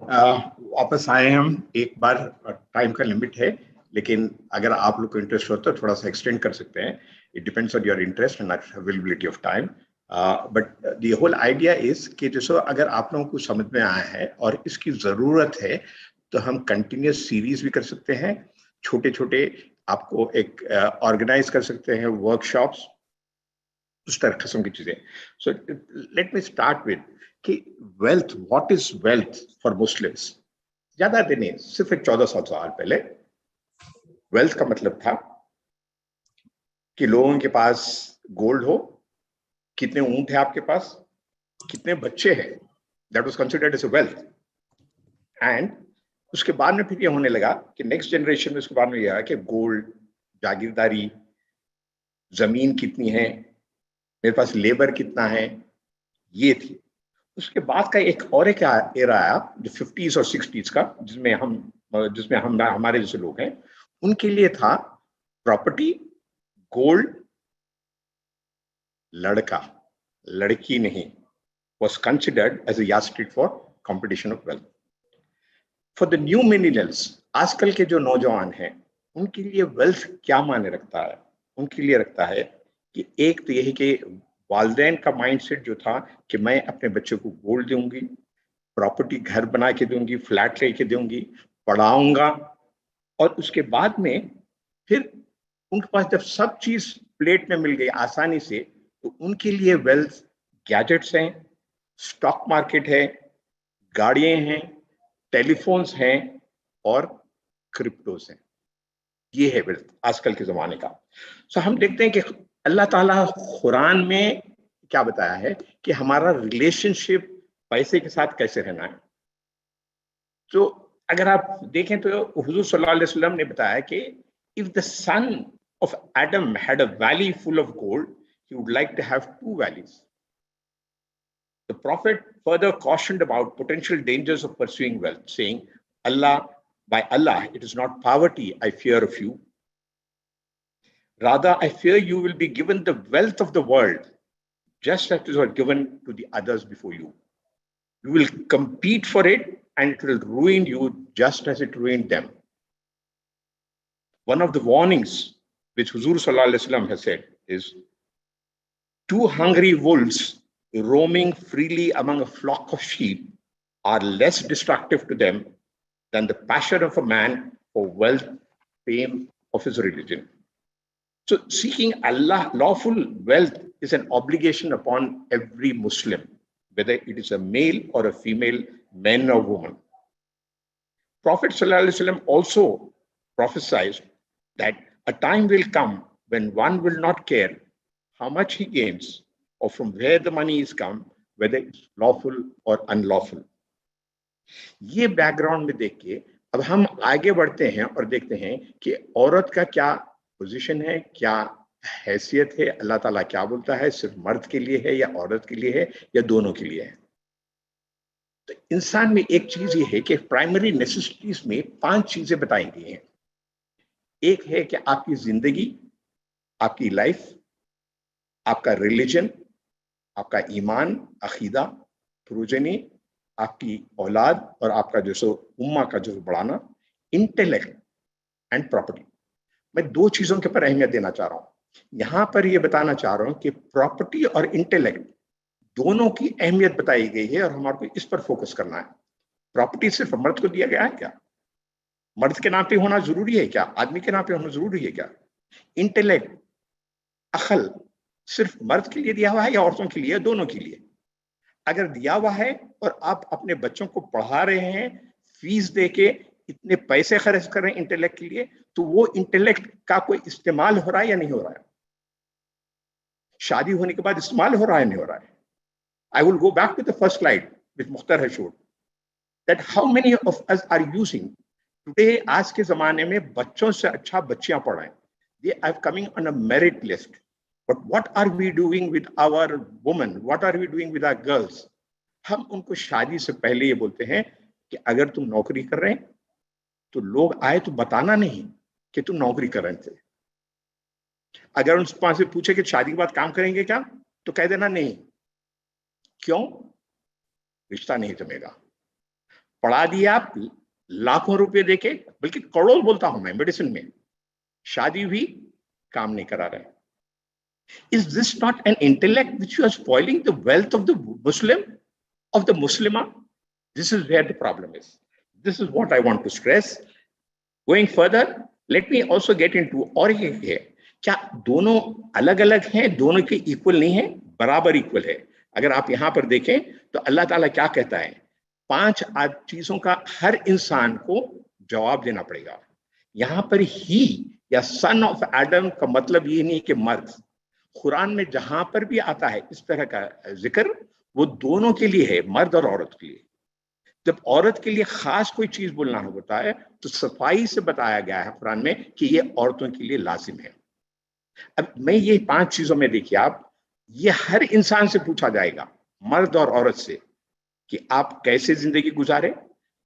वापस आए हम एक बार। टाइम का लिमिट है, लेकिन अगर आप लोग को इंटरेस्ट हो तो थोड़ा सा एक्सटेंड कर सकते हैं। It depends on your interest and availability of time. But the whole idea is कि जैसे अगर आप लोगों को समझ में आया है और इसकी ज़रूरत है तो हम कंटिन्यूस सीरीज भी कर सकते हैं। छोटे छोटे आपको एक ऑर्गेनाइज कर सकते हैं वर्कशॉप्स, उस तरह किस्म की चीजें। So let me start with कि wealth, what is wealth for Muslims. ज्यादा दिन नहीं, सिर्फ 1400 साल पहले वेल्थ का मतलब था कि लोगों के पास गोल्ड हो, कितने ऊंट है आपके पास, कितने बच्चे हैं, that was considered as a wealth. And उसके बाद में फिर ये होने लगा कि नेक्स्ट जनरेशन में उसके बाद में यह आया कि गोल्ड, जागीरदारी, जमीन कितनी है, मेरे पास लेबर कितना है, ये थी। उसके बाद का एक और एक एरा आया जो 50s और 60s का, जिसमें हम हमारे जैसे लोग हैं, उनके लिए था प्रॉपर्टी, गोल्ड, लड़का, लड़की नहीं, was considered as a yardstick for competition of wealth. For the new millennials, आजकल के जो नौजवान हैं, उनके लिए वेल्थ क्या मायने रखता है? उनके लिए रखता है कि एक तो यही कि वालदेन का माइंडसेट जो था कि मैं अपने बच्चे को गोल्ड दूंगी, प्रॉपर्टी घर बना के दूंगी, फ्लैट लेके दूंगी, पढ़ाऊंगा, और उसके बाद में फिर उनके पास जब सब चीज प्लेट में मिल गई आसानी से, तो उनके लिए वेल्थ गैजेट्स हैं, स्टॉक मार्केट है, गाड़ियां हैं, टेलीफोन्स हैं और क्रिप्टोस हैं। ये है वेल्थ आजकल के जमाने का। सो हम देखते हैं कि अल्लाह ताला कुरान में क्या बताया है कि हमारा रिलेशनशिप पैसे के साथ कैसे रहना है। तो अगर आप देखें तो हुजूर सल्लल्लाहु अलैहि वसल्लम ने बताया कि if the son of Adam had a valley full of gold, he would like to have two valleys. The Prophet further cautioned about potential dangers of pursuing wealth, saying, by Allah, it is not poverty I fear of you. Rather, I fear you will be given the wealth of the world, just as it was given to the others before you. You will compete for it, and it will ruin you just as it ruined them. One of the warnings which Huzur Sallallahu Alaihi Wasallam has said is, two hungry wolves roaming freely among a flock of sheep are less destructive to them than the passion of a man for wealth, fame of his religion. So seeking Allah, lawful wealth, is an obligation upon every Muslim, whether it is a male or a female, man or woman. Prophet Sallallahu Alaihi Wasallam also prophesied that a time will come when one will not care how much he gains or from where the money is come, whether it's lawful or unlawful. ये background में देख के अब हम आगे बढ़ते हैं और देखते हैं कि औरत का क्या पोजीशन है, क्या हैसियत है, अल्लाह ताला क्या बोलता है, सिर्फ मर्द के लिए है या औरत के लिए है या दोनों के लिए है। तो इंसान में एक चीज ये है कि प्राइमरी नेसेसिटीज में 5 चीजें बताई गई हैं। एक है कि आपकी जिंदगी, आपकी लाइफ, आपका रिलीजन, आपका ईमान, अकीदा, प्रोजनी, आपकी औलाद और आपका जो सो उम्मा का जो बढ़ाना, इंटेलेक्ट एंड प्रॉपर्टी। मैं 2 चीजों के ऊपर अहमियत देना चाह रहा हूं। यहां पर यह बताना चाह रहा हूं कि प्रॉपर्टी और इंटेलेक्ट दोनों की अहमियत बताई गई है और हमारे को इस पर फोकस करना है। प्रॉपर्टी सिर्फ मर्द को दिया गया है क्या? मर्द के नाम पे होना जरूरी है क्या? आदमी के नाम पे होना जरूरी है क्या? इंटेलेक्ट, अकल सिर्फ मर्द के लिए दिया हुआ है या औरतों के लिए, दोनों के लिए? अगर दिया हुआ है और आप अपने बच्चों को पढ़ा रहे हैं, फीस देके इतने पैसे खर्च कर रहे हैं इंटेलेक्ट के लिए, तो वो इंटेलेक्ट का कोई इस्तेमाल हो रहा है या नहीं हो रहा है? शादी होने के बाद इस्तेमाल हो रहा है, नहीं हो रहा है? I will go back to the first slide which Mukhtar has showed, that how many of us are using today, आज के जमाने में बच्चों से अच्छा बच्चियां पढ़ रहे हैं, they are coming on a merit list, but what are we doing with our women, what are we doing with our girls? हम उनको शादी से पहले ये बोलते हैं कि अगर तुम नौकरी कर रहे हैं तो लोग आए तो बताना नहीं कि तुम नौकरी कर रहे थे। अगर उनसे पास से पूछे कि शादी के बाद काम करेंगे क्या, तो कह देना नहीं। क्यों? रिश्ता नहीं जमेगा। पढ़ा दिया आप लाखों रुपए देके, बल्कि करोड़ बोलता हूं मैं, मेडिसिन में शादी हुई, काम नहीं करा रहे। Is this not an intellect which you are spoiling the wealth of the Muslim, of the Muslima? This is where the problem is. This is what I want to stress. Going further, let me also get into और एक है, क्या दोनों अलग अलग हैं, दोनों के इक्वल नहीं है, बराबर इक्वल है। अगर आप यहां पर देखें तो अल्लाह ताला क्या कहता है, 5 चीजों का हर इंसान को जवाब देना पड़ेगा। यहां पर ही या सन ऑफ एडम का मतलब ये नहीं कि मर्द, कुरान में जहां पर भी आता है इस तरह का जिक्र, वो दोनों के लिए है, मर्द और औरत के लिए। जब औरत के लिए खास कोई चीज बोलना होता है तो सफाई से बताया गया है कुरान में कि ये औरतों के लिए लाजिम है। अब मैं ये 5 चीजों में देखिए आप, ये हर इंसान से पूछा जाएगा, मर्द और औरत से, कि आप कैसे जिंदगी गुजारे,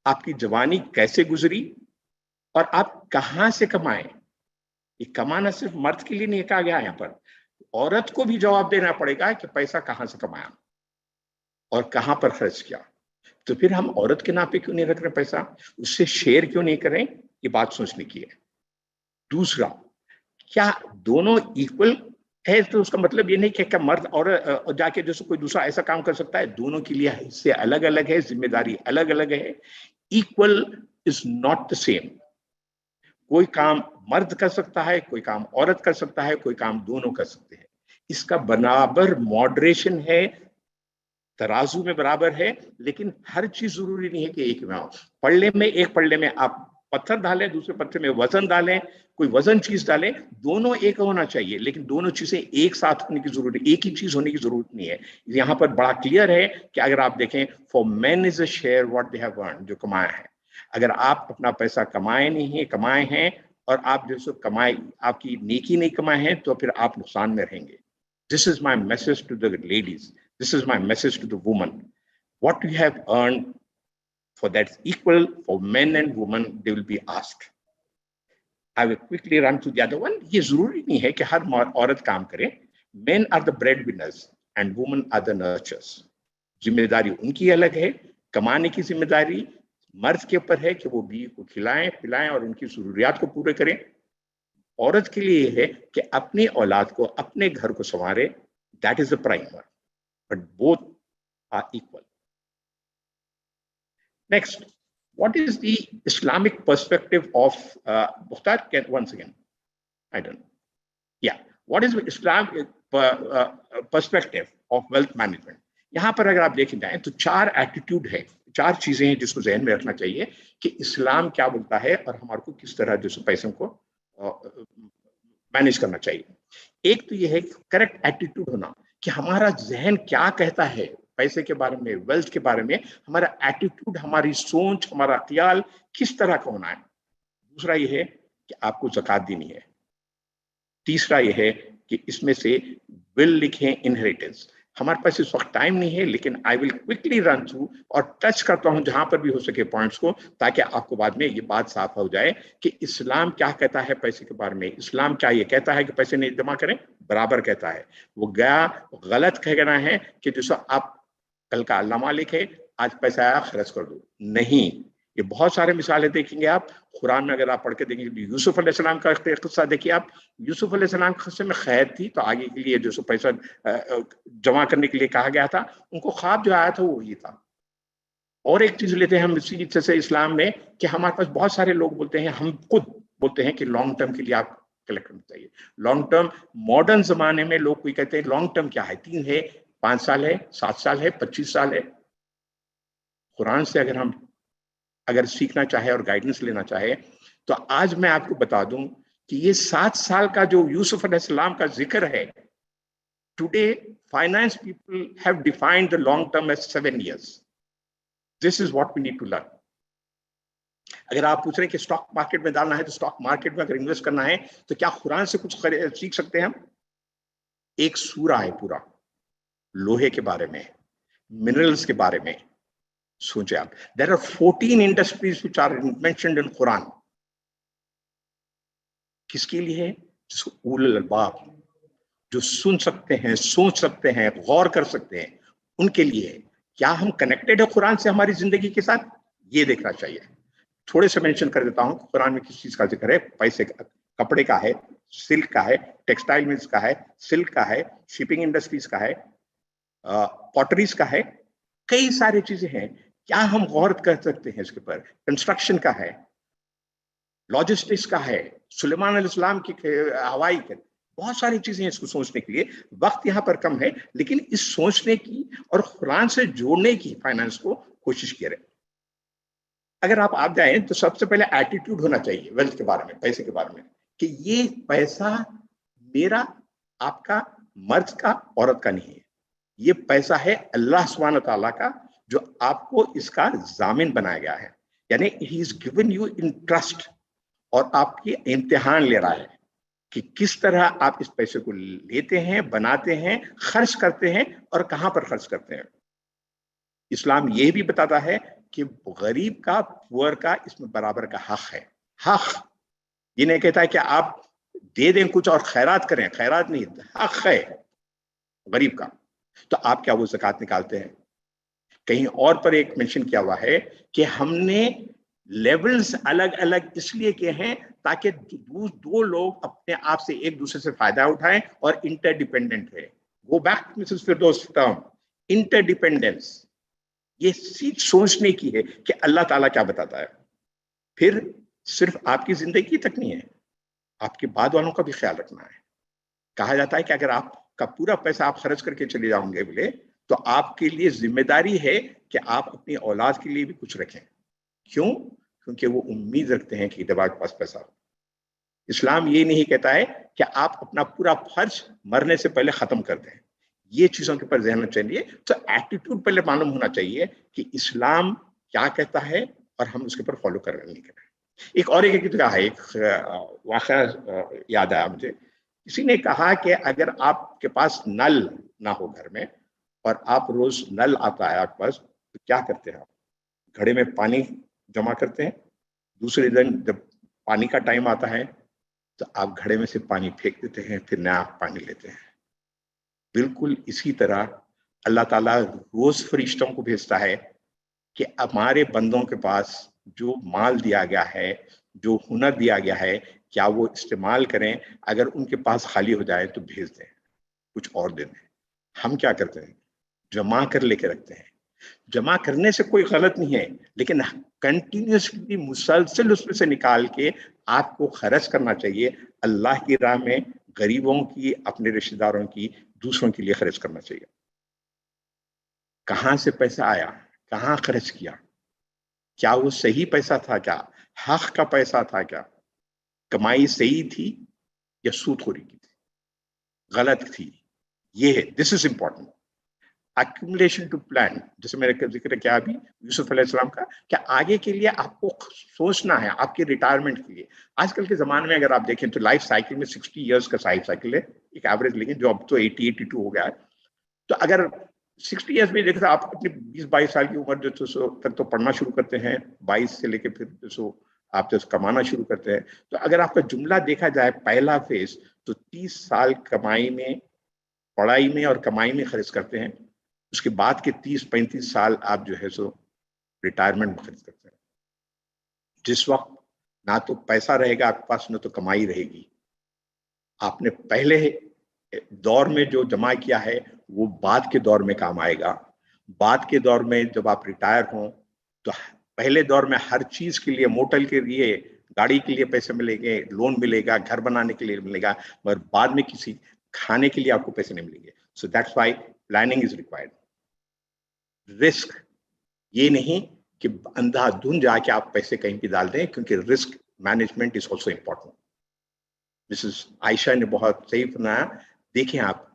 आपकी जवानी कैसे गुजरी, और आप कहां से कमाएं। ये कमाना सिर्फ मर्द के लिए नहीं कहा गया, यहाँ पर औरत को भी जवाब देना पड़ेगा कि पैसा कहां से कमाया और कहां पर खर्च किया। तो फिर हम औरत के नापे क्यों नहीं रख रहे पैसा, उससे शेयर क्यों नहीं करें, ये बात सोचने की है। दूसरा, क्या दोनों इक्वल है, तो उसका मतलब ये नहीं कि क्या मर्द और जाके जैसे कोई दूसरा ऐसा काम कर सकता है। दोनों के लिए हिस्से अलग अलग है, जिम्मेदारी अलग अलग है। Equal is not the same. कोई काम मर्द कर सकता है, कोई काम औरत कर सकता है, कोई काम दोनों कर सकते हैं। इसका बराबर मॉडरेशन है, तराजू में बराबर है, लेकिन हर चीज जरूरी नहीं है कि एक में हो। एक पल्ले में आप पत्थर डालें, दूसरे पत्थर में वजन डालें, कोई वजन चीज डालें, दोनों एक होना चाहिए, लेकिन दोनों चीजें एक साथ होने की जरूरत है, एक ही चीज होने की जरूरत नहीं है। यहाँ पर बड़ा क्लियर है कि अगर आप देखें, for man is a share what they have earned, जो कमाया है। अगर आप अपना पैसा कमाए हैं और आप जो कमाए आपकी नेकी नहीं कमाए हैं, तो फिर आप नुकसान में रहेंगे। This is my message to the ladies, this is my message to the woman. What you have earned, for that's equal for men and women, they will be asked. I will quickly run to the other one. ये जरूरी नहीं है कि हर औरत काम करे। Men are the breadwinners and women are the nurturers. जिम्मेदारी उनकी अलग है, कमाने की जिम्मेदारी मर्द के ऊपर है कि वो बीवी को खिलाएं पिलाएं और उनकी जरूरियात को पूरे करें। औरत के लिए है कि अपनी औलाद को, अपने घर को संवारे। That is the primer, but both are equal. Next, what is the Islamic perspective of Mukhtar? Once again, I don't know. Yeah, what is the Islamic perspective of wealth management? यहाँ पर अगर आप देखें जाएं तो 4 एटीट्यूड है, 4 चीजें हैं जिसको जहन में रखना चाहिए कि इस्लाम क्या बोलता है और हमारे को किस तरह जो पैसों को मैनेज करना चाहिए। एक तो ये है करेक्ट एटीट्यूड होना, कि हमारा जहन क्या कहता है पैसे के बारे में, वेल्थ के बारे में, हमारा एटीट्यूड, हमारी सोच, हमारा ख्याल किस तरह का होना है। दूसरा ये है कि आपको ज़कात देनी है। तीसरा ये है कि इसमें से विल लिखें, इनहेरिटेंस। हमारे पास इस वक्त टाइम नहीं है, लेकिन I will quickly run through और टच करता हूं जहां पर भी हो सके पॉइंट्स को, ताकि आपको बाद में ये बात साफ हो जाए कि इस्लाम क्या कहता है पैसे के बारे में। इस्लाम क्या ये कहता है कि पैसे नहीं जमा करें, बराबर कहता है। वो गलत कहना है कि जैसा आप कल का अल्लाह मालिक है, आज पैसा आया खर्च कर दो, नहीं। ये बहुत सारे मिसालें देखेंगे आप कुरान में, अगर आप पढ़ के देखेंगे। यूसुफ अलैहिस्सलाम का किस्सा देखिए आप। यूसुफ अलैहिस्सलाम के किस्से में खैर थी, तो आगे के लिए जो पैसा जमा करने के लिए कहा गया था, उनको ख्वाब जो आया था वो ये था। और एक चीज लेते हैं हम इसी से इस्लाम में, कि हमारे पास बहुत सारे लोग बोलते हैं, हम खुद बोलते हैं कि लॉन्ग टर्म के लिए आप कलेक्ट करना चाहिए। लॉन्ग टर्म मॉडर्न जमाने में लोग कोई कहते हैं लॉन्ग टर्म क्या है, 3 है, 5 साल है, 7 साल है, 25 साल है। कुरान से अगर सीखना चाहे और गाइडेंस लेना चाहे, तो आज मैं आपको बता दूं कि ये 7 साल का जो यूसुफ अलैहिस्सलाम का जिक्र है, today finance people have defined the long term as 7 years. This is what we need to learn. अगर आप पूछ रहे हैं कि स्टॉक मार्केट में डालना है, तो स्टॉक मार्केट में अगर इन्वेस्ट करना है तो क्या कुरान से कुछ सीख सकते हैं हम? एक सूरा है पूरा लोहे के बारे में, मिनरल्स के बारे में। सोचे आप, there are 14 industries which are mentioned in Quran. किसके लिए है? जिसको उलुल अलबाब, जो सुन सकते हैं, सोच सकते हैं, गौर कर सकते हैं, उनके लिए है। क्या हम कनेक्टेड है कुरान से हमारी जिंदगी के साथ? ये देखना चाहिए। थोड़े से मेंशन कर देता हूँ, कुरान में किस चीज का जिक्र है। पैसे का, कपड़े का है, सिल्क का है, टेक्सटाइल मिल्स का है, सिल्क का है, शिपिंग इंडस्ट्रीज का है, पॉटरीज का है, कई सारी चीजें हैं। क्या हम गौर कर सकते हैं इसके ऊपर? कंस्ट्रक्शन का है, लॉजिस्टिक्स का है, सुलेमान अलैहिस्सलाम की हवाई के, बहुत सारी चीजें हैं इसको सोचने के लिए। वक्त यहाँ पर कम है, लेकिन इस सोचने की और कुरान से जोड़ने की फाइनेंस को कोशिश करें। अगर आप जाएं तो सबसे पहले एटीट्यूड होना चाहिए वेल्थ के बारे में, पैसे के बारे में, कि ये पैसा मेरा, आपका, मर्द का, औरत का नहीं है। ये पैसा है अल्लाह सुब्हान तआला का, जो आपको इसका जामिन बनाया गया है। यानी he is given you in trust, और आपकी इम्तिहान ले रहा है कि किस तरह आप इस पैसे को लेते हैं, बनाते हैं, खर्च करते हैं, और कहां पर खर्च करते हैं। इस्लाम ये भी बताता है कि गरीब का, पुअर का इसमें बराबर का हक है। हक ये नहीं कहता है कि आप दे दें कुछ और खैरात करें, खैरात नहीं, हक है गरीब का। तो आप क्या वो ज़कात निकालते हैं? कहीं और पर एक मेंशन किया हुआ है कि हमने लेवल्स अलग अलग इसलिए किए हैं ताकि दो लोग अपने आप से एक दूसरे से फायदा उठाएं और इंटरडिपेंडेंट रहे। Go back to Mrs Firdaus term, interdependence. ये सीख सोचने की है कि अल्लाह ताला क्या बताता है। फिर सिर्फ आपकी जिंदगी तक नहीं है, आपके बाद वालों का भी ख्याल रखना है। कहा जाता है कि अगर आपका पूरा पैसा आप खर्च करके चले जाओगे बोले, तो आपके लिए जिम्मेदारी है कि आप अपनी औलाद के लिए भी कुछ रखें। क्यों? क्योंकि वो उम्मीद रखते हैं कि जब आपके पास पैसा हो। इस्लाम ये नहीं कहता है कि आप अपना पूरा फर्ज मरने से पहले खत्म कर दें। ये चीजों के ऊपर ध्यान चाहिए। तो एटीट्यूड पहले मालूम होना चाहिए कि इस्लाम क्या कहता है और हम उसके ऊपर फॉलो कर रहे हैं, नहीं कर रहे। एक और एक जगह है, एक वाक़या याद आया मुझे। किसी ने कहा कि अगर आपके पास नल ना हो घर में, और आप रोज नल आता है आपके पास, तो क्या करते हैं आप? घड़े में पानी जमा करते हैं, दूसरे दिन जब पानी का टाइम आता है तो आप घड़े में से पानी फेंक देते हैं, फिर नया पानी लेते हैं। बिल्कुल इसी तरह अल्लाह ताला रोज फरिश्तों को भेजता है कि हमारे बंदों के पास जो माल दिया गया है, जो हुनर दिया गया है, क्या वो इस्तेमाल करें। अगर उनके पास खाली हो जाए तो भेज दें, कुछ और दे दें। हम क्या करते हैं? जमा कर लेके रखते हैं। जमा करने से कोई गलत नहीं है, लेकिन कंटिन्यूसली मुसलसल उसमें से निकाल के आपको खर्च करना चाहिए। अल्लाह की राह में, गरीबों की, अपने रिश्तेदारों की, दूसरों के लिए खर्च करना चाहिए। कहाँ से पैसा आया, कहाँ खर्च किया, क्या वो सही पैसा था, क्या हक का पैसा था, क्या कमाई सही थी या सूदखोरी की थी, गलत थी। ये है, this is important. Accumulation to plan, जैसे मैंने जिक्र किया अभी यूसुफ अलैहिस्सलाम का, क्या आगे के लिए आपको सोचना है, आपके रिटायरमेंट के लिए। आजकल के जमाने में अगर आप देखें तो लाइफ साइकिल में 60 इयर्स का साइकिल है, एक एवरेज लेंगे, जो अब तो 80-82 हो गया है। तो अगर 60 इयर्स में देखो, आप अपनी 20-22 साल की उम्र जो तक तो पढ़ना शुरू करते हैं, 22 से लेके फिर जो आप जो कमाना शुरू करते हैं। तो अगर आपका जुमला देखा जाए, पहला फेज तो 30 साल कमाई में, पढ़ाई में और कमाई में खर्च करते हैं। उसके बाद के 30-35 साल आप जो है सो रिटायरमेंट में खर्च करते हैं, जिस वक्त ना तो पैसा रहेगा आपके पास, ना तो कमाई रहेगी। आपने पहले दौर में जो जमा किया है वो बाद के दौर में काम आएगा। बाद के दौर में जब आप रिटायर हों तो पहले दौर में हर चीज के लिए, मोटर के लिए, गाड़ी के लिए पैसे मिलेंगे, लोन मिलेगा, घर बनाने के लिए मिलेगा, मगर बाद में किसी खाने के लिए आपको पैसे नहीं मिलेंगे। So that's why planning is required. Risk ये नहीं कि अंधाधुंध जाके आप पैसे कहीं भी डाल दें, क्योंकि risk management is also important. Mrs Ayesha ने बहुत सही बनाया। देखें आप,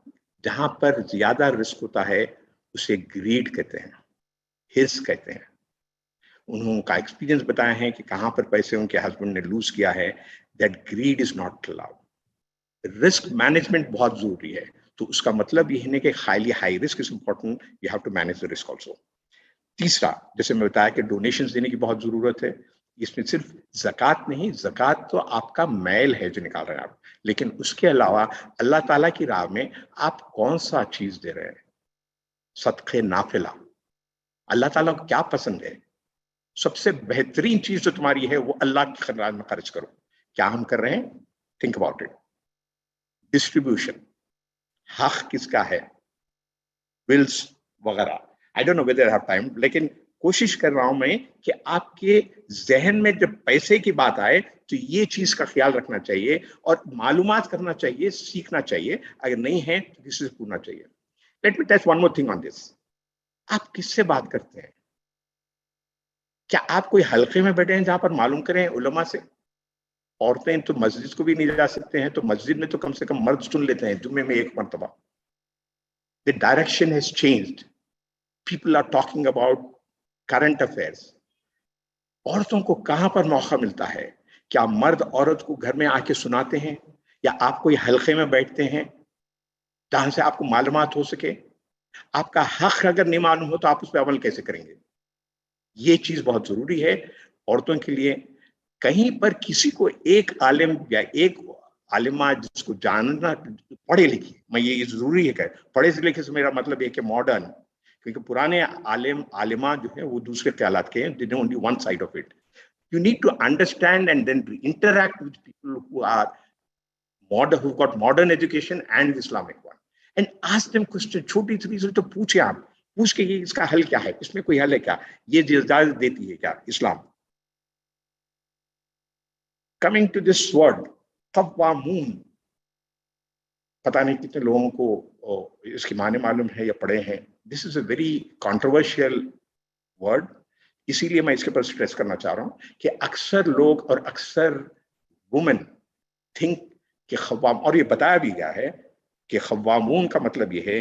जहां पर ज्यादा रिस्क होता है उसे ग्रीड कहते हैं, हिर्स कहते हैं। उन्होंने का एक्सपीरियंस बताया है कि कहां पर पैसे उनके हस्बैंड ने लूज किया है। That greed is not allowed. Risk management बहुत जरूरी है। तो उसका मतलब ये है कि highly high risk is important, you have to manage the risk also. तीसरा, जैसे मैं बताया कि डोनेशंस देने की बहुत जरूरत है। इसमें सिर्फ ज़कात नहीं, ज़कात तो आपका मैल है जो निकाल रहे हैं आप, लेकिन उसके अलावा अल्लाह ताला की राह में आप कौन सा चीज दे रहे हैं। सदक़े नाफिला, अल्लाह ताला को क्या पसंद है? सबसे बेहतरीन चीज जो तुम्हारी है वो अल्लाह की खैरात में खर्च करो। क्या हम कर रहे हैं? Think about it. डिस्ट्रीब्यूशन, हक किसका है, विल्स वगैरह। I don't know whether I have time, लेकिन कोशिश कर रहा हूं मैं कि आपके जहन में जब पैसे की बात आए तो ये चीज का ख्याल रखना चाहिए और मालूमात करना चाहिए, सीखना चाहिए। अगर नहीं है तो किसी से पूछना चाहिए। Let me test one more thing on this. आप किससे बात करते हैं? क्या आप कोई हल्के में बैठे हैं जहां पर मालूम करें उलमा से? औरतें तो मस्जिद को भी नहीं जा सकते हैं, तो मस्जिद में तो कम से कम मर्द सुन लेते हैं जुम्मे में एक मरतबा। The direction has changed. People are talking about current affairs. औरतों को कहां पर मौका मिलता है? क्या मर्द औरत को घर में आके सुनाते हैं, या आप कोई हल्के में बैठते हैं जहां से आपको मालूमात हो सके? आपका हक अगर नहीं मालूम हो तो आप उस पर अमल कैसे करेंगे? ये चीज बहुत जरूरी है औरतों के लिए। कहीं पर किसी को एक आलिम या एक आलिमा जिसको जानना, पढ़े लिखे, मैं ये जरूरी है कि पढ़े से लिखे से मेरा मतलब है कि मॉडर्न, क्योंकि पुराने आलिम आलिमा जो है वो दूसरे ख्यालात के हैं, they only one side of it. You need to understand and then interact with people who are modern, who've got modern education and Islamic one, and ask them question. छोटी छोटी से तो पूछे आप, पूछ के ये इसका हल क्या है, इसमें कोई हल है क्या, ये इजाजत देती है क्या इस्लाम? कमिंग टू दिस वर्ड क़व्वामून, पता नहीं कितने लोगों को इसकी माने मालूम है या पढ़े हैं। This is a very controversial word, इसीलिए मैं इसके ऊपर स्ट्रेस करना चाह रहा हूं कि अक्सर लोग और अक्सर वुमेन थिंक कि खव्वाम, और ये बताया भी गया है कि खव्वामून का मतलब ये है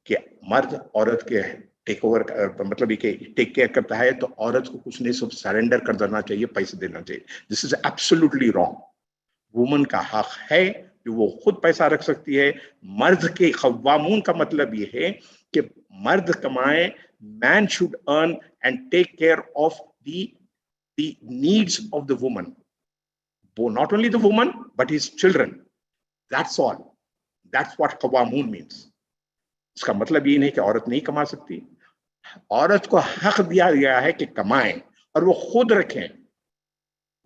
कि मर्द औरत के टेक ओवर, मतलब ये कि टेक केयर करता है तो औरत को कुछ नहीं, सब सरेंडर कर देना चाहिए, पैसे देना चाहिए। This is absolutely wrong. Woman का हक है कि वो खुद पैसा रख सकती है। मर्द के खव्वामून का मतलब ये है कि मर्द कमाए, man should earn and take care of the needs of the woman, not only the woman but his children. That's all. That's what qawwamun means. इसका मतलब ये नहीं कि औरत नहीं कमा सकती। औरत को हक दिया गया है कि कमाएं और वो खुद रखें।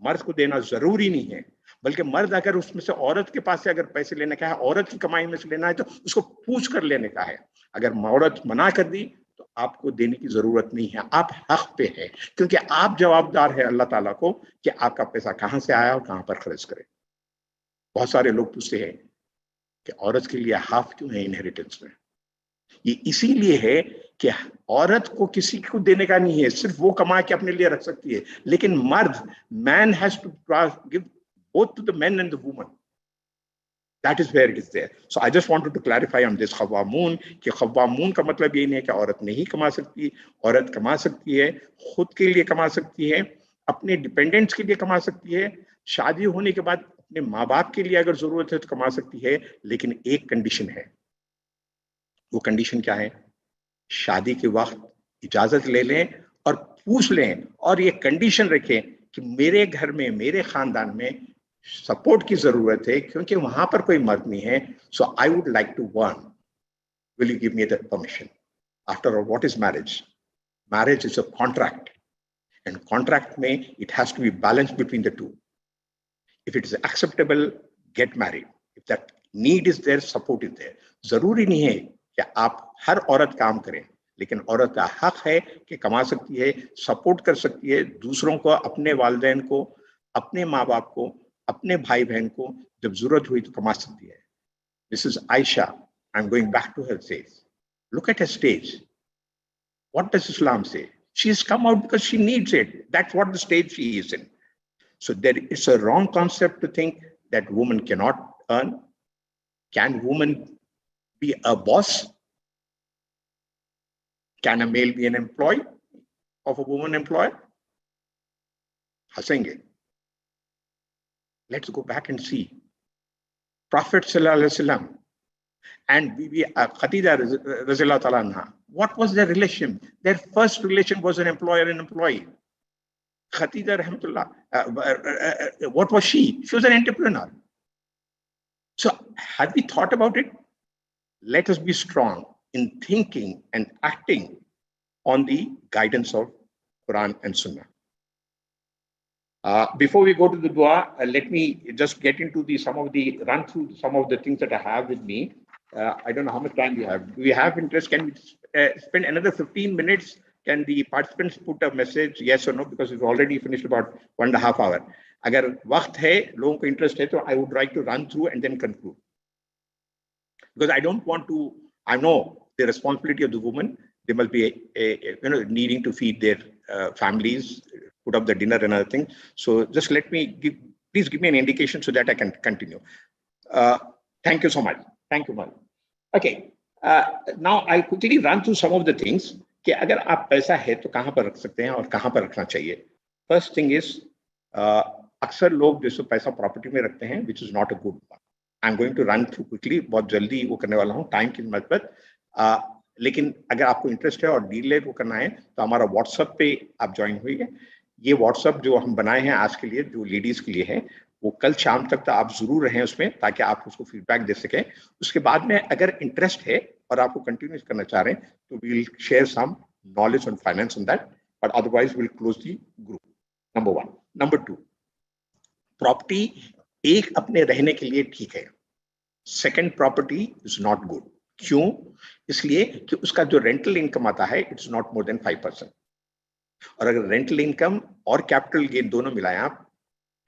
मर्द को देना जरूरी नहीं है, बल्कि मर्द अगर उसमें से औरत के पास से अगर पैसे लेने का है, औरत की कमाई में से लेना है, तो उसको पूछ कर लेने का है। अगर औरत मना कर दी तो आपको देने की जरूरत नहीं है, आप हक पे हैं, क्योंकि आप जवाबदार है अल्लाह ताला को कि आपका पैसा कहां से आया और कहां पर खर्च करें। बहुत सारे लोग पूछते हैं कि औरत के लिए हाफ क्यों है इनहेरिटेंस में? ये इसीलिए है कि औरत को किसी को देने का नहीं है, सिर्फ वो कमा के अपने लिए रख सकती है। लेकिन मर्द, man has to give both to the men and the woman. That is where it is there. So I just wanted to clarify on this खव्वामून, कि खव्वामून का मतलब ये नहीं है कि औरत नहीं कमा सकती। औरत कमा सकती है, खुद के लिए कमा सकती है, अपने डिपेंडेंट्स के लिए कमा सकती है, शादी होने के बाद अपने माँ बाप के लिए अगर जरूरत है तो कमा सकती है। लेकिन एक कंडीशन है। वो कंडीशन क्या है? शादी के वक्त इजाजत ले लें और पूछ लें, और ये कंडीशन रखें कि मेरे घर में, मेरे खानदान में सपोर्ट की जरूरत है, क्योंकि वहां पर कोई मर्द नहीं है। So I would like to warn, will you give me that permission? After all, what is marriage? Marriage is a contract, and contract में it has to be balance between the two. If it is acceptable, get married. If that need is there, support is there. जरूरी नहीं है कि आप हर औरत काम करें, लेकिन औरत का हक है कि कमा सकती है, सपोर्ट कर सकती है दूसरों को, अपने वालिदैन को, अपने माँ बाप को, अपने भाई बहन को, जब जरूरत हुई तो कमा सकती है। Mrs. Aisha, I'm going back to her says, look at her stage. What does Islam say? She has come out because she needs it. That's what the stage she is in. So there is a wrong concept to think that women cannot earn. Can women be a boss? Can a male be an employee of a woman employer? Hasenge. Let's go back and see. Prophet Sallallahu Alaihi Wasallam and Bibi Khadija Razillah Ta'ala Anha, what was their relation? Their first relation was an employer and employee. Khadija Rahmatullah, what was she? She was an entrepreneur. So have we thought about it? Let us be strong in thinking and acting on the guidance of Quran and Sunnah. Before we go to the dua, let me just get into run through some of the things that I have with me. I don't know how much time we have. Do we have interest? Can we spend another 15 minutes? Can the participants put a message, yes or no? Because we've already finished about 1.5 hours. अगर वक्त है, लोगों को interest है, तो I would like to run through and then conclude. Because I don't want to. I know the responsibility of the woman. They must be needing to feed their families, put up the dinner and other thing. So just please give me an indication so that I can continue. Thank you so much. Thank you, Mal. Okay. Now I quickly run through some of the things कि अगर आप पैसा है तो कहाँ पर रख सकते हैं और कहाँ पर रखना चाहिए. First thing is अक्सर लोग जो पैसा प्रॉपर्टी में रखते हैं, which is not a good one. I'm going to run through quickly. बहुत जल्दी वो करने वाला हूँ, टाइम की मदद पर. लेकिन अगर आपको इंटरेस्ट है और डील को करना है तो हमारा व्हाट्सएप पे आप ज्वाइन हुई. ये व्हाट्सएप जो हम बनाए हैं आज के लिए, जो लेडीज के लिए है, वो कल शाम तक तो आप जरूर रहें उसमें, ताकि आप उसको फीडबैक दे सकें. उसके बाद में अगर इंटरेस्ट है और आपको कंटिन्यू करना चाह रहे हैं तो we will share some knowledge on finance on that, but otherwise will close the group. Number 1. Number 2, property एक अपने रहने के लिए ठीक है. Second, property is not good. क्यों? इसलिए कि उसका जो रेंटल इनकम आता है, इट्स नॉट मोर देन 5%. और अगर रेंटल इनकम और कैपिटल गेन दोनों मिलाएं आप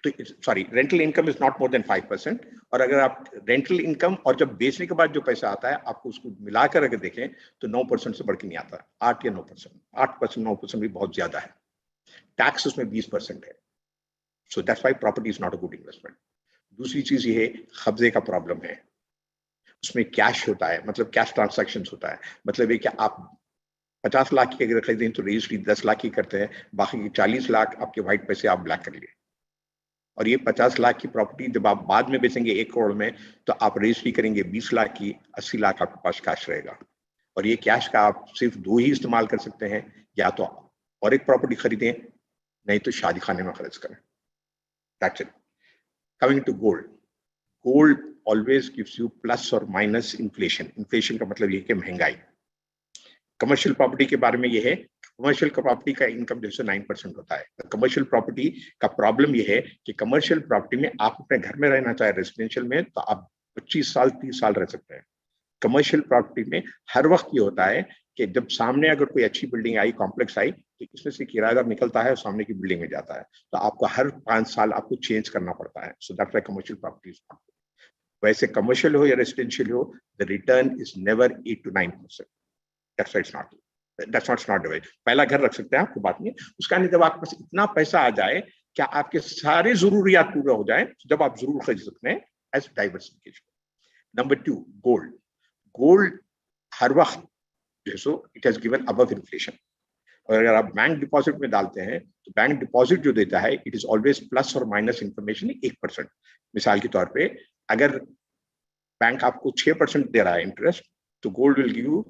तो rental income is not more than 5%. और अगर आप रेंटल इनकम और जब बेचने के बाद जो पैसा आता है आपको उसको मिलाकर अगर देखें तो 9% से बढ़ के नहीं आता. 8 या 9%, 8%, 9% भी बहुत ज्यादा है. टैक्स उसमें 20% है. So that's why property is not a good investment. दूसरी चीज ये है, कब्जे का प्रॉब्लम है. उसमें कैश होता है, मतलब कैश ट्रांसैक्शन होता है. मतलब ये कि आप 50 लाख की अगर खरीदें तो रजिस्ट्री 10 लाख की करते हैं, बाकी की 40 लाख आपके व्हाइट पैसे आप ब्लैक कर लिए. और ये 50 लाख की प्रॉपर्टी जब आप बाद में बेचेंगे 1 करोड़ में तो आप रजिस्ट्री करेंगे 20 लाख की, 80 लाख आपके पास कैश रहेगा. और ये कैश का आप सिर्फ 2 ही इस्तेमाल कर सकते हैं, या तो और एक प्रॉपर्टी खरीदें, नहीं तो शादी खाने में खर्च करें. That's it. Coming to gold. Gold always gives you plus or minus inflation. Inflation का मतलब ये है कि महंगाई. कमर्शियल प्रॉपर्टी के बारे में ये है, कमर्शियल प्रॉपर्टी का इनकम जो है 9% होता है. कमर्शियल प्रॉपर्टी का प्रॉब्लम ये है कि कमर्शियल प्रॉपर्टी में आप अपने घर में रहना चाहे रेजिडेंशियल में तो आप 25 साल 30 साल रह सकते हैं. कमर्शियल प्रॉपर्टी में हर वक्त ये होता है कि जब सामने अगर कोई अच्छी बिल्डिंग आई, कॉम्प्लेक्स आई, तो इसमें से किराएदार निकलता है और सामने की बिल्डिंग में जाता है, तो आपको हर 5 साल आपको चेंज करना पड़ता है. So that's why commercial property is not. वैसे कमर्शियल हो या रेजिडेंशियल हो, the return is never 8 to 9%. That's not the way. पहला घर रख सकते हैं, आपको बात नहीं. उसका नहीं, जब आपके पास इतना पैसा आ जाए क्या आपके सारे जरूरियात पूरे हो जाए, जब आप जरूर खरीद सकते हैं as diversification. Number 2, gold. Gold हर वक्त जैसो it has given above inflation. और अगर आप बैंक डिपॉजिट में डालते हैं तो बैंक डिपॉजिट जो देता है इट इज ऑलवेज प्लस और माइनस इन्फॉर्मेशन 1%. मिसाल के तौर पे अगर बैंक आपको 6% दे रहा है इंटरेस्ट, तो gold will give you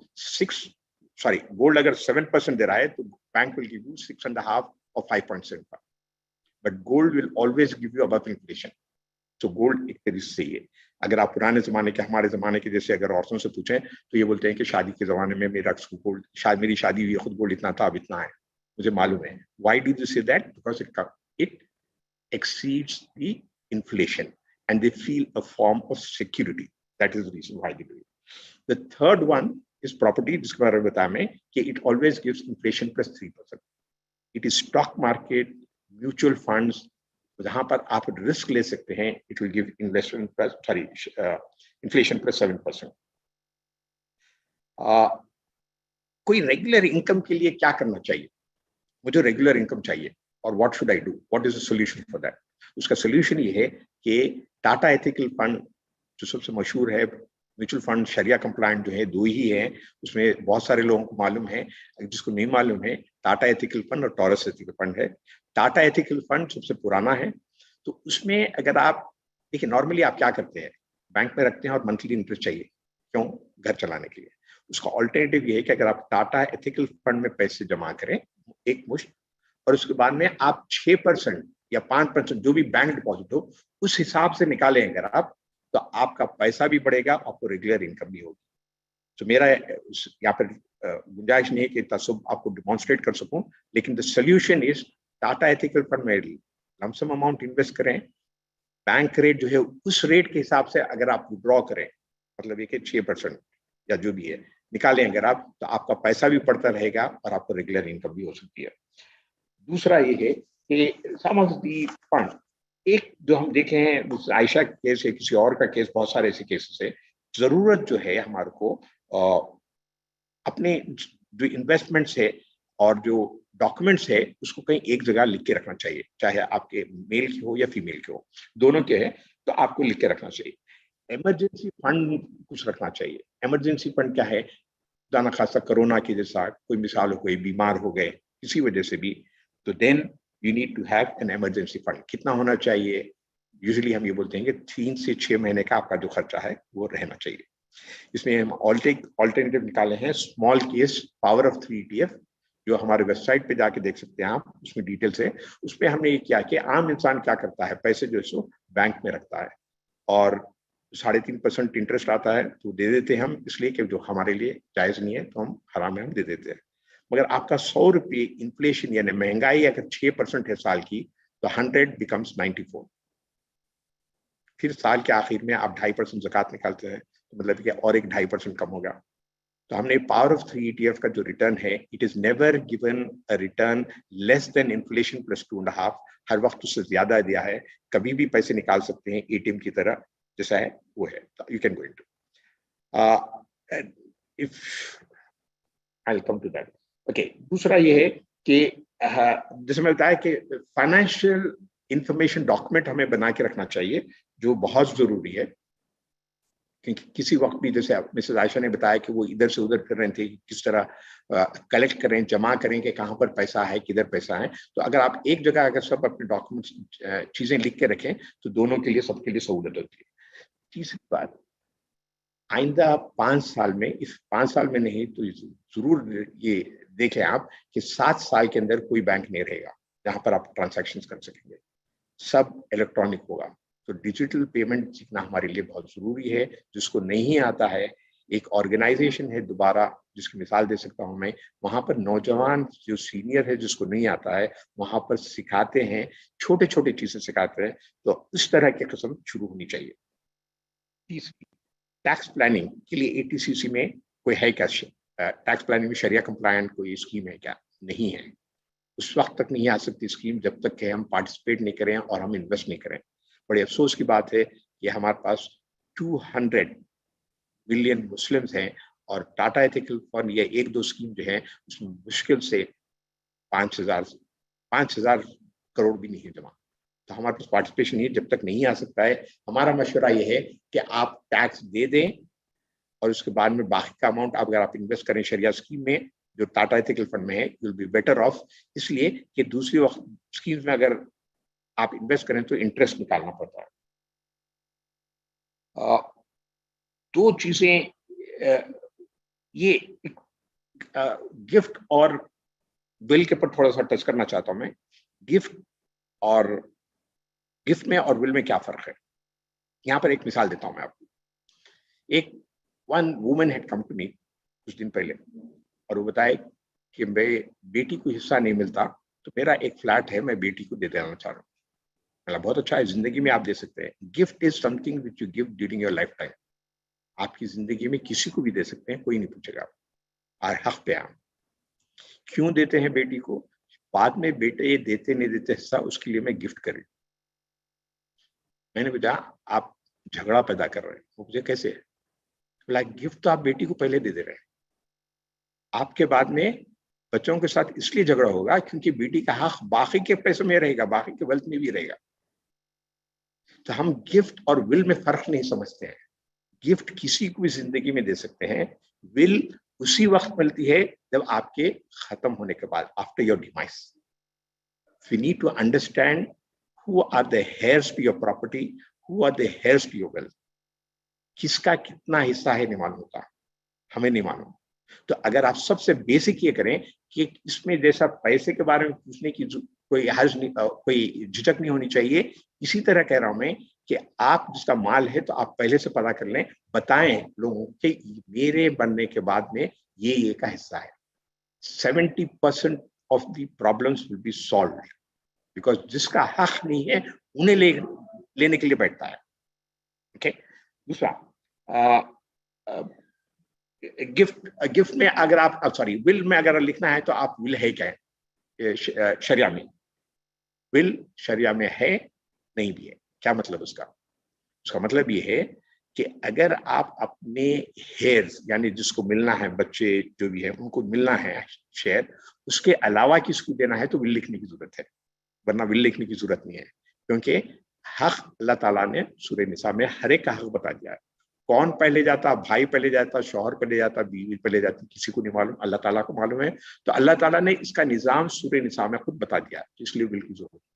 gold अगर 7% दे रहा है तो बैंक विल गिव यू 6.5 और 5.75. But gold will always give you above inflation. तो गोल्ड एक तरीके से है. अगर आप पुराने जमाने के, हमारे जमाने के जैसे अगर औरतों से पूछें तो ये बोलते हैं कि शादी के जमाने में मेरी शादी हुई, खुद गोल्ड इतना था, अब इतना है, मुझे मालूम है. Why do they say that? Because it exceeds the inflation and they feel a form of security. That is the reason why they do it. The third one is property, जिसके बारे में बताया मैं कि it always gives inflation plus 3%. It is stock market, mutual funds, जहां पर आप risk ले सकते हैं. It will give inflation plus 7%. कोई रेगुलर इनकम के लिए क्या करना चाहिए? मुझे रेगुलर इनकम चाहिए और what should I do? What is the solution for that? उसका सॉल्यूशन ये है कि टाटा एथिकल फंड जो सबसे मशहूर है, म्यूचुअल फंड शरिया कंप्लायंट जो है, 2 ही है. उसमें बहुत सारे लोगों को मालूम है, जिसको नहीं मालूम है टाटा एथिकल फंड और टॉरस एथिकल फंड है. टाटा एथिकल फंड सबसे पुराना है. तो उसमें अगर आप देखिए, नॉर्मली आप क्या करते हैं, बैंक में रखते हैं और मंथली इंटरेस्ट चाहिए. क्यों? घर चलाने के लिए. उसका ऑल्टरनेटिव ये है कि अगर आप टाटा एथिकल फंड में पैसे जमा करें एक मुश्त, और उसके बाद में आप 6% या 5% जो भी बैंक डिपॉजिट हो उस हिसाब से निकालें अगर आप, तो आपका पैसा भी बढ़ेगा, आपको रेगुलर इनकम भी होगी. तो मेरा यहाँ पर गुंजाइश नहीं है कि तसब आपको डिमॉन्स्ट्रेट कर सकूं, लेकिन the solution is Tata ethical fund में लमसम अमाउंट इन्वेस्ट करें, बैंक रेट जो है उस रेट के हिसाब से अगर आप विड्रॉ करें, मतलब ये कि 6% या जो भी है निकालें अगर आप, तो आपका पैसा भी पड़ता रहेगा और आपको रेगुलर इनकम भी हो सकती है। दूसरा ये है कि सम ऑफ दी फंड, एक जो हम देखे हैं आयशा केस है, किसी और का केस, बहुत सारे ऐसे केसेस है, जरूरत जो है हमारे को अपने जो इन्वेस्टमेंट्स है और जो डॉक्यूमेंट्स है उसको कहीं एक जगह लिख के रखना चाहिए, चाहे आपके मेल के हो या फीमेल के हो, दोनों के है, तो आपको लिख के रखना चाहिए। इमरजेंसी फंड कुछ रखना चाहिए। इमरजेंसी फंड क्या है, जाना खासा कोरोना की जैसा कोई मिसाल हो, कोई बीमार हो गए किसी वजह से भी, तो then you need to have an emergency fund. कितना होना चाहिए? यूजुअली हम ये बोलते हैं कि 3 से 6 महीने का आपका जो खर्चा है वो रहना चाहिए। इसमें हम ऑल्टरनेटिव निकाले हैं, small case power of 3 ETF, जो हमारे वेबसाइट पे जाके देख सकते हैं आप, उसमें डिटेल्स है। उसमें हमने ये किया कि आम इंसान क्या करता है, पैसे जो है सो बैंक में रखता है और 3.5% इंटरेस्ट आता है, तो दे देते हैं हम, इसलिए कि जो हमारे लिए जायज नहीं है तो हम हराम में हम दे देते हैं। मगर आपका 100 रुपये इन्फ्लेशन यानी महंगाई अगर 6% है साल की, तो 100 बिकम्स 94। फिर साल के आखिर में आप 2.5% ज़कात निकालते हैं, तो मतलब कि और एक 2.5% कम होगा। तो हमने पावर ऑफ 3 ETF का जो रिटर्न है, it is never given a return less than inflation plus 2.5, हर वक्त उससे ज्यादा दिया है। कभी भी पैसे निकाल सकते हैं ATM की तरह, जैसा है वो है, you can go into if I will come to that. Okay, दूसरा ये है कि जैसे मैं बताया कि फाइनेंशियल इंफॉर्मेशन डॉक्यूमेंट हमें बना के रखना चाहिए, जो बहुत जरूरी है, क्योंकि किसी वक्त भी, जैसे मिसेस आयशा ने बताया कि वो इधर से उधर फिर रहे थे, किस तरह कलेक्ट करें, जमा करें कि कहाँ पर पैसा है, किधर पैसा है। तो अगर आप एक जगह अगर सब अपने डॉक्यूमेंट्स चीजें लिख के रखें, तो दोनों के लिए, सबके लिए सहूलत होती है। तीसरी बात, आइंदा 5 साल में, इस 5 साल में नहीं तो जरूर ये देखें आप कि 7 साल के अंदर कोई बैंक नहीं रहेगा जहां पर आप ट्रांसैक्शन कर सकेंगे, सब इलेक्ट्रॉनिक होगा। तो डिजिटल पेमेंट सीखना हमारे लिए बहुत जरूरी है। जिसको नहीं आता है, एक ऑर्गेनाइजेशन है दोबारा, जिसकी मिसाल दे सकता हूं मैं, वहां पर नौजवान जो सीनियर है जिसको नहीं आता है, वहां पर सिखाते हैं, छोटे छोटे चीजें सिखाते हैं। तो इस तरह की किस्म शुरू होनी चाहिए। तीसरी, टैक्स प्लानिंग के लिए ATCC में कोई है क्या? टैक्स प्लानिंग में शरिया कंप्लायंट कोई स्कीम है क्या? नहीं है। उस वक्त तक नहीं आ सकती स्कीम जब तक कि हम पार्टिसिपेट नहीं करें और हम इन्वेस्ट नहीं करें। बड़े अफसोस की बात है कि हमारे पास 200 मिलियन मुस्लिम्स हैं और टाटा एथिकल फंड या एक दो स्कीम जो है उसमें मुश्किल से 5,000 करोड़ भी नहीं है जमा। तो हमारे पास पार्टिसिपेशन नहीं है, जब तक नहीं आ सकता है। हमारा मशवरा यह है कि आप टैक्स दे दें और उसके बाद में बाकी का अमाउंट अगर आप इन्वेस्ट करें शरिया स्कीम में, जो टाटा एथिकल फंड में है, you will be better of. इसलिए कि दूसरी वक्त स्कीम्स में अगर आप इन्वेस्ट करें तो इंटरेस्ट निकालना पड़ता है। दो चीजें, ये गिफ्ट और विल के ऊपर थोड़ा सा टच करना चाहता हूं मैं। गिफ्ट और गिफ्ट में और विल में क्या फर्क है, यहां पर एक मिसाल देता हूं मैं आपको। एक one woman had come to me कुछ दिन पहले और वो बताए कि मेरे बेटी को हिस्सा नहीं मिलता, तो मेरा एक फ्लैट है, मैं बेटी को दे देना चाह रहा हूँ। मतलब बहुत अच्छा है, जिंदगी में आप दे सकते हैं। Gift is something which you give during your life time. आपकी जिंदगी में किसी को भी दे सकते हैं, कोई नहीं पूछेगा। और हक पे आप क्यों देते हैं बेटी को, बाद में बेटे ये देते नहीं देते हिस्सा, उसके लिए मैं गिफ्ट करें। मैंने पूछा आप झगड़ा पैदा कर रहे हैं? वो मुझे कैसे? बोला गिफ्ट तो आप बेटी को पहले दे दे रहे हैं, आपके बाद में बच्चों के साथ इसलिए झगड़ा होगा क्योंकि बेटी का हक बाकी के पैसों में रहेगा, बाकी के वेल्थ में भी रहेगा। तो हम गिफ्ट और विल में फर्क नहीं समझते हैं। गिफ्ट किसी को भी जिंदगी में दे सकते हैं, विल उसी वक्त मिलती है जब आपके खत्म होने के बाद, after your demise. We need to understand who are the heirs to your property, who are the heirs to your wealth. किसका कितना हिस्सा है नहीं मालूम होता, हमें नहीं मालूम। तो अगर आप सबसे बेसिक ये करें कि इसमें जैसा पैसे के बारे में पूछने की कोई हर्ज नहीं, कोई झिझक नहीं होनी चाहिए। इसी तरह कह रहा हूं मैं कि आप जिसका माल है तो आप पहले से पता कर लें, बताएं लोगों कि मेरे बनने के बाद में ये का हिस्सा है। 70% of the problems will be solved because जिसका हक नहीं है उन्हें लेने के लिए बैठता है। ओके दूसरा गिफ्ट में अगर आप सॉरी विल में अगर लिखना है तो आप विल है क्या है शरिया में, विल शरिया में है नहीं भी है। क्या मतलब उसका? उसका मतलब ये है कि अगर आप अपने हेयर्स यानी जिसको मिलना है, बच्चे जो भी है उनको मिलना है शेयर, उसके अलावा किसको देना है तो विल लिखने की जरूरत है, वरना विल लिखने की जरूरत नहीं है। क्योंकि हक अल्लाह ताला ने सूरह निसा में हर एक का हक बता दिया है। कौन पहले जाता, भाई पहले जाता, शौहर पहले जाता, बीवी पहले जाती, किसी को नहीं मालूम, अल्लाह ताला को मालूम है। तो अल्लाह ताला ने इसका निजाम सूरह निसा में खुद बता दिया, इसलिए विल की जरूरत है।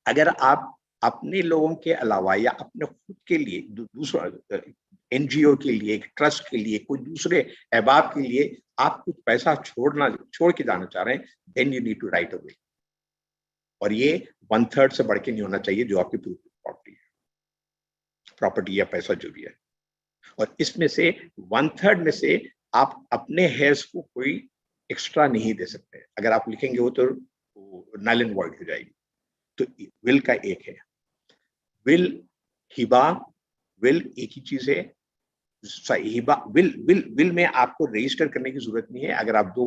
अगर आप अपने लोगों के अलावा या अपने खुद के लिए दूसरा एनजीओ के लिए, ट्रस्ट के लिए, कोई दूसरे अहबाब के लिए आप कुछ पैसा छोड़ के जाना चाह रहे हैं, then you need to write a will. और ये 1/3 से बढ़ के नहीं होना चाहिए जो आपकी प्रॉपर्टी या पैसा जो भी है। और इसमें से 1/3 में से आप अपने हेयर्स को कोई एक्स्ट्रा नहीं दे सकते। अगर आप लिखेंगे वो तो नल एंड वॉइड हो जाएगी। तो विल का एक है, विल हिबा, विल एक ही चीज है। हिबा विल में आपको रजिस्टर करने की जरूरत नहीं है। अगर आप 2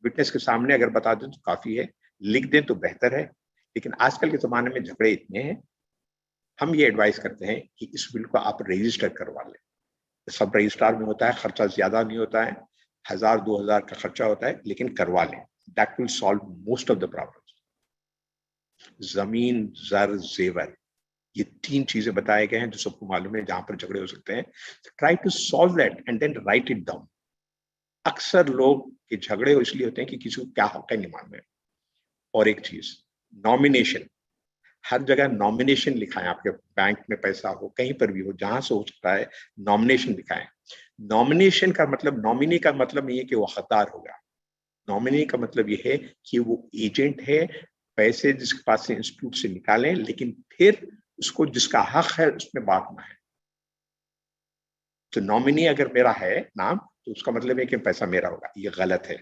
विटनेस के सामने अगर बता दें तो काफी है, लिख दें तो बेहतर है। लेकिन आजकल के जमाने में झगड़े इतने हैं, हम ये एडवाइस करते हैं कि इस विल को आप रजिस्टर करवा लें। सब रजिस्ट्रार में होता है, खर्चा ज्यादा नहीं होता है, 1000-2000 का खर्चा होता है, लेकिन करवा लें। That will solve most of the problems. जमीन, जर, जेवर, ये 3 चीजें बताए गए हैं जो सबको मालूम है जहां पर झगड़े हो सकते हैं। Try to solve that and then write it down. अक्सर लोग के झगड़े इसलिए होते हैं कि किसी को क्या हक है नहीं मालूम है। और एक चीज, नॉमिनेशन, हर जगह नॉमिनेशन लिखा है। आपके बैंक में पैसा हो, कहीं पर भी हो, जहां से हो सकता है नॉमिनेशन लिखा है। नॉमिनेशन का मतलब, नॉमिनी का मतलब नहीं है कि वो हकदार होगा। नॉमिनी का मतलब ये है कि वो एजेंट है, पैसे जिसके पास से इंस्टीट्यूट से निकालें, लेकिन फिर उसको जिसका हक है उसमें बांटना है। तो नॉमिनी अगर मेरा है नाम, तो उसका मतलब है कि पैसा मेरा होगा, ये गलत है।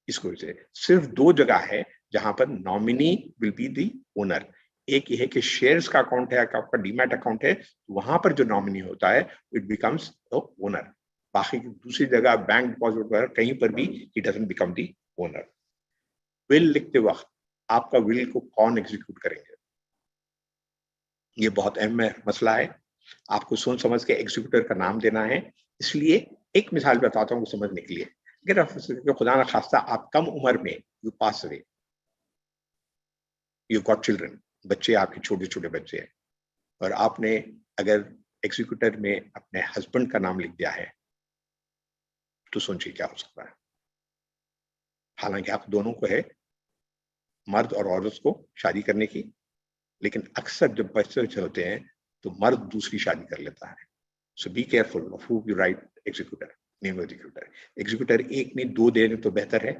इसको से सिर्फ 2 जगह है जहां पर nominee will be the owner. एक ये है कि शेयर्स का अकाउंट है, आपका डीमैट अकाउंट है, वहां पर जो नॉमिनी होता है इट बिकम्स द ओनर। बाकी दूसरी जगह बैंक डिपॉजिट वगैरह कहीं पर भी it doesn't become the owner. Will लिखते वक्त आपका विल को कौन एग्जीक्यूट करेंगे, ये बहुत अहम मसला है। आपको सोच समझ के एग्जीक्यूटर का नाम देना है। इसलिए एक मिसाल बताता हूँ समझने के लिए। अगर खुदा ना खास्ता आप कम उम्र में you pass away, you got children, बच्चे आपके छोटे छोटे बच्चे हैं, और आपने अगर एग्जीक्यूटर में अपने हस्बैंड का नाम लिख दिया है, तो सोचिए क्या हो सकता है। हालांकि आप दोनों को है, मर्द और औरत को शादी करने की, लेकिन अक्सर जब बच्चे होते हैं तो मर्द दूसरी शादी कर लेता है। So be careful of who you write executor, name executor. Executor एक नहीं 2 देने तो बेहतर है।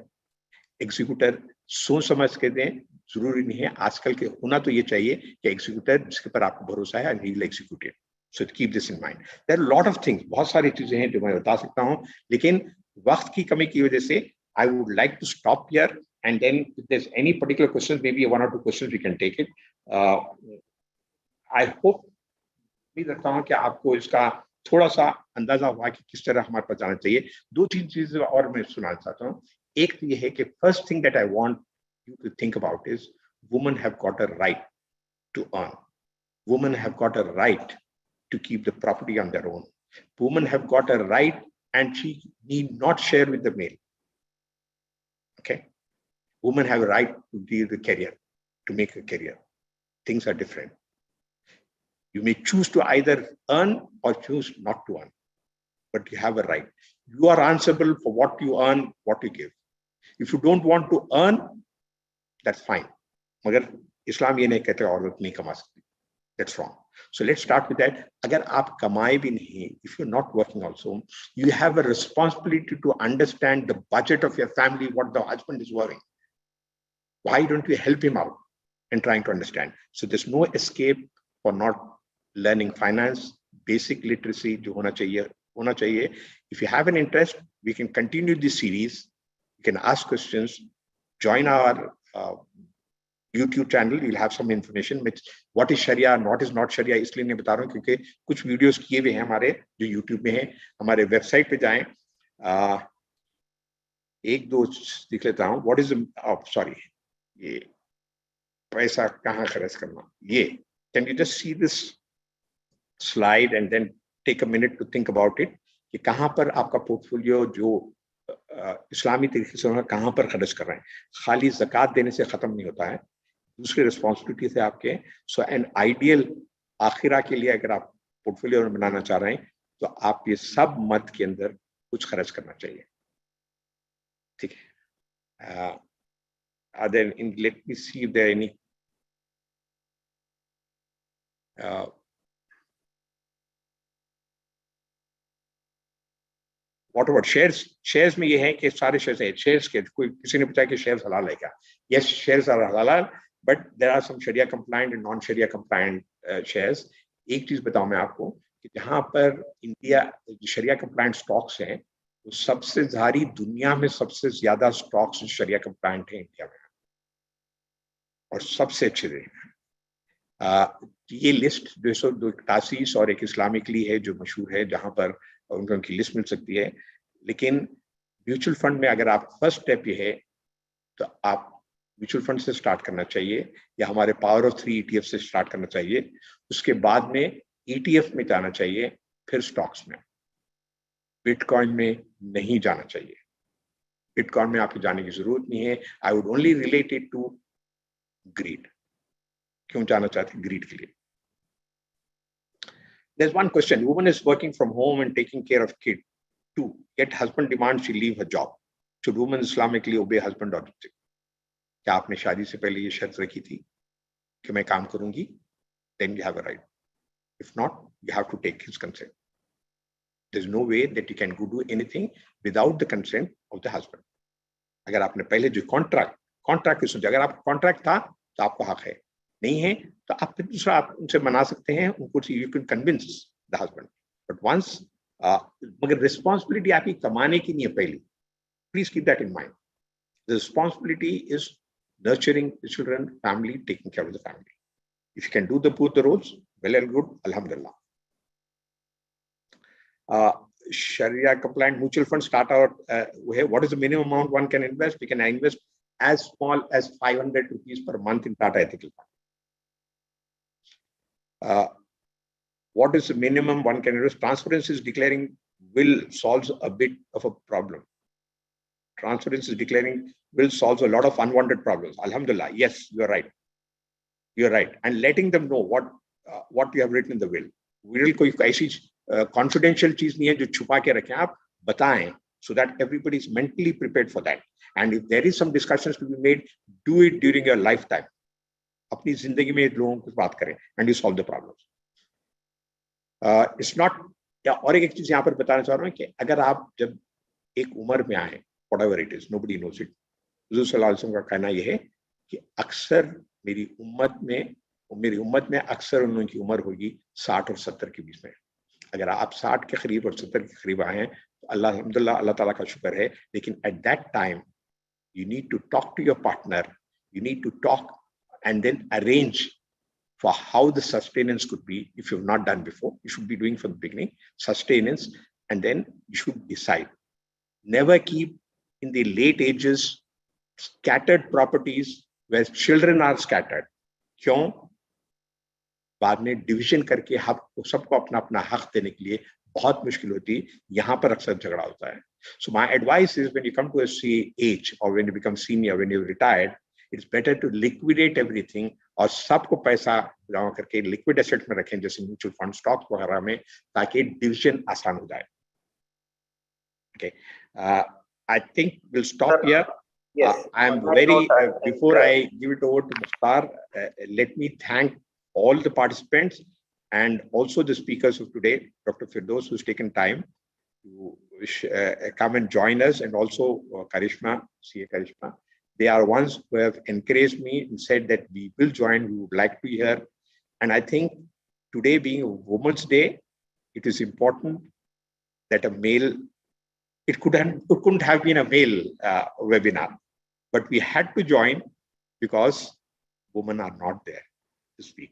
एग्जीक्यूटर सोच समझ के दें, जरूरी नहीं है। आजकल के होना तो ये चाहिए कि एग्जीक्यूटर जिसके पर आपको भरोसा है, he will execute it. So keep this in mind. There are lot of things, बहुत सारी चीजें हैं जो मैं बता सकता हूं, लेकिन वक्त की कमी की वजह से I would like to stop here, and then if there's any particular questions, maybe 1 or 2 questions we can take it. I hope, उम्मीद रखता हूँ कि आपको इसका थोड़ा सा अंदाजा हुआ कि किस तरह हमारे पास जाना चाहिए। 2-3 चीजें और मैं सुनाना चाहता हूँ। एक तो ये है कि first thing that I want you to think about is women have got a right to earn, women have got a right to keep the property on their own. Women have got a right and she need not share with the male. Okay? Women have a right to deal the career, to make a career. Things are different. You may choose to either earn or choose not to earn, but you have a right. You are answerable for what you earn, what you give. If you don't want to earn, that's fine. मगर इस्लाम ये नहीं कहते औरत नहीं कमा सकती. That's wrong. So let's start with that. अगर आप कमाए भी नहीं, if you're not working also, you have a responsibility to understand the budget of your family, what the husband is worrying. Why don't you help him out in trying to understand? So there's no escape for not learning finance, basic literacy जो होना चाहिए. If you have an interest, we can continue this series. You can ask questions, join our YouTube channel, you'll have some information which what is Sharia, what is not Sharia. इसलिए नहीं बता रहा हूँ क्योंकि कुछ वीडियोस किए हुए हैं हमारे जो YouTube में हैं. हमारे वेबसाइट पे जाएं, एक दो दिख लेता हूँ. What is sorry, ये पैसा कहाँ खर्च करना, ये can you just see this slide and then take a minute to think about it कि कहाँ पर आपका पोर्टफोलियो जो इस्लामी तरीके से कहाँ पर खर्च कर रहे हैं. खाली ज़कात देने से खत्म नहीं होता है, दूसरी रिस्पॉन्सिबिलिटी से आपके. सो एन आइडियल आखिरा के लिए अगर आप पोर्टफोलियो बनाना चाह रहे हैं तो आप ये सब मद के अंदर कुछ खर्च करना चाहिए. ठीक है. then let me see if there are any what about shares. Shares में ये है कि सारे शेयर्स हैं. शेयर्स के कोई किसी ने पूछा कि शेयर्स हलाल है क्या. yes, shares are halal, but there are some sharia compliant and non sharia compliant shares. एक चीज बताऊं मैं आपको कि जहां पर इंडिया शरिया कंप्लायंट स्टॉक्स हैं, तो सबसे सारी दुनिया में सबसे ज्यादा स्टॉक्स शरिया कंप्लायंट है इंडिया में, और सबसे अच्छे हैं. ये लिस्ट 281 और एक इस्लामिकली है जो मशहूर है, जहां पर उनकी लिस्ट मिल सकती है. लेकिन म्यूचुअल फंड में अगर आप फर्स्ट स्टेप ये है तो आप म्यूचुअल फंड से स्टार्ट करना चाहिए या हमारे पावर ऑफ 3 ETF से स्टार्ट करना चाहिए. उसके बाद में ETF में जाना चाहिए, फिर स्टॉक्स में. बिटकॉइन में नहीं जाना चाहिए. बिटकॉइन में आपको जाने की जरूरत नहीं है. I would only relate it to greed. क्यों जाना चाहते हैं ग्रीड के लिए? There's one question. Woman is working from home and taking care of kid. 2. Yet husband demands she leave her job. Should woman Islamically obey husband or not? क्या आपने शादी से पहले ये शर्त रखी थी कि मैं काम करूंगी? Then you have a right. If not, you have to take his consent. There's no way that you can go do anything without the consent of the husband. अगर आपने पहले जो कॉन्ट्रैक्ट की सोचा, अगर आपका कॉन्ट्रैक्ट था तो आपको हक है, नहीं है तो आप फिर दूसरा आप उनसे मना सकते हैं, उनको you can convince the husband. But once मगर रिस्पॉन्सिबिलिटी आपकी कमाने की नहीं है पहली. Please keep that in mind. The responsibility is nurturing the children, family, taking care of the family. If you can do the both the roles, well and good, alhamdulillah. Sharia compliant mutual funds start out what is the minimum amount one can invest? We can invest as small as 500 rupees per month in Tata Ethical Fund. What is the minimum one can invest? Transparency is declaring will solves a bit of a problem. Transparency is declaring will solves a lot of unwanted problems. Alhamdulillah, yes, you are right. You are right. And letting them know what you have written in the will. Will कोई ऐसी confidential चीज नहीं है जो छुपा के रखें, आप बताएं so that everybody is mentally prepared for that. And if there is some discussions to be made, do it during your lifetime. अपनी जिंदगी में लोगों को बात करें and you solve the problems. It's not. और एक चीज यहाँ पर बताना चाह रहा हूँ कि अगर आप जब एक उम्र में आए, whatever it is, nobody knows it. हुज़ूर सल्लल्लाहु अलैहि वसल्लम का कहना यह है कि अक्सर मेरी उम्मत में अक्सर उनकी उम्र होगी 60 और 70 के बीच में. अगर आप 60 के करीब और 70 के करीब आए हैं तो अल्हम्दुलिल्लाह, अल्लाह ताला का शुक्र है. लेकिन at that time you need to talk to your partner, you need to talk and then arrange for how the sustenance could be. If you've not done before, you should be doing from the beginning sustenance, and then you should decide. Never keep in the late ages scattered properties where children are scattered. क्यों? बाद में division करके सबको अपना अपना हक देने के लिए बहुत मुश्किल होती है. यहाँ पर अक्सर झगड़ा होता है. So my advice is when you come to a age or when you become senior, when you're retired, it's better to liquidate everything और सबको पैसा जमा करके लिक्विड एसेट में रखें जैसे म्यूचुअल फंड, स्टॉक्स वगैरह में, ताकि डिविजन आसान हो जाए. Okay, I think we'll stop here. Yes. I am very before I give it over to Mukhtar, let me thank all the participants and also the speakers of today, Dr. Firdaus, who's taken time to come and join us, and also Karishma, CA Karishma. They are ones who have encouraged me and said that we will join, we would like to hear. And I think today being a Women's Day, it is important that a male, it couldn't have been a male webinar, but we had to join because women are not there to speak.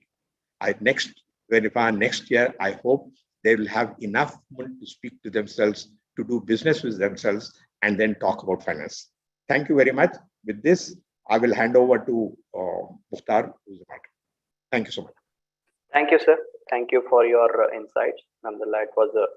Next year, I hope they will have enough women to speak to themselves, to do business with themselves, and then talk about finance. Thank you very much. With this, I will hand over to Mukhtar, who's the matter. Thank you so much. Thank you, sir. Thank you for your insights. Nonetheless, it was a